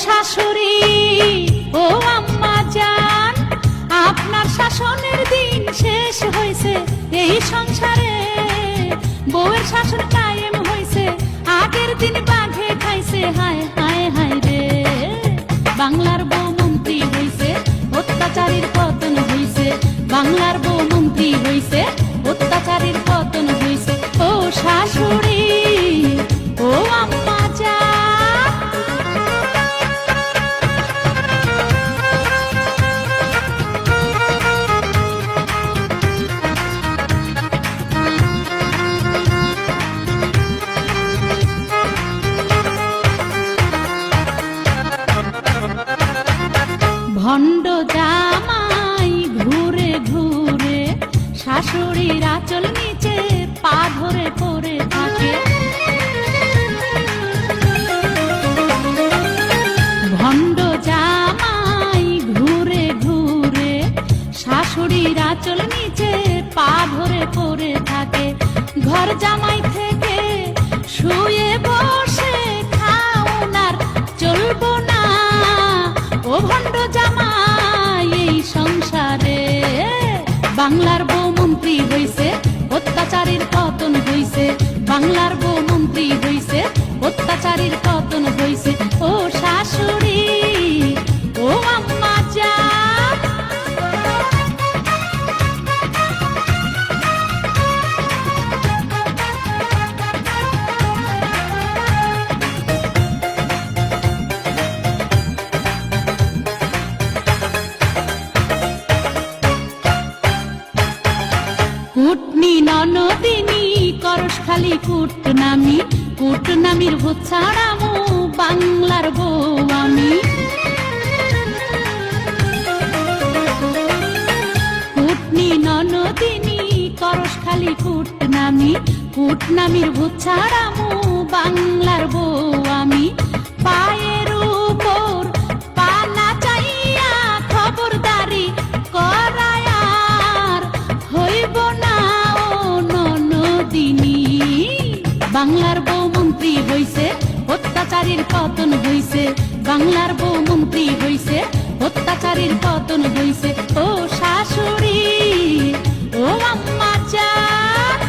শাশুড়ি ও আম্মা জান, আপনার শাসনের দিন শেষ হয়েছে এই সংসারে। বউয়ের শাসন কায়েম হয়েছে, আগের দিন বাঘে খাইছে। হায় হায় হায় রে, বাংলার বউ মন্ত্রী হইছে, অত্যাচারীর পতন হইছে। বাংলার বউ মন্ত্রী হইছে, অত্যাচারীর পতন হইছে। ও শাশুড়ি ও আম্মা জান, ভণ্ড জামাই ঘুরে ঘুরে শাশুড়ির আঁচল নিচে পা ধরে পড়ে থাকে। ভণ্ড জামাই ঘুরে ঘুরে শাশুড়ির আঁচল নিচে পা ধরে পড়ে থাকে। ঘর জামাই থেকে শুয়ে বসে খাওনার চলবো না। ও ভণ্ড জামাই এই সংসারে, বাংলার বউ মন্ত্রী হইছে, অত্যাচারীর পতন হইছে। বাংলার বউ মন্ত্রী হইছে, অত্যাচারীর পতন হইছে। ও শাশুড়ি ও আম্মা জান, কুটনি ননদিনী করস খালি কুটনামি। কুটনামির ভূত ছাড়ামু বাংলার বউ আমি। কুটনি ননদিনী করস খালি কুটনামি। কুটনামির ভূত ছাড়ামু বাংলার বউ আমি। পায়ের উপর পা না চাইয়া খবরদারি করায় আর হইব না ও ননদিনী। বাংলার বউ মন্ত্রী হইছে, অত্যাচারীর পতন হইছে। বাংলার বউ মন্ত্রী হইছে, অত্যাচারীর পতন হইছে। ও শাশুড়ি ও আম্মা জান,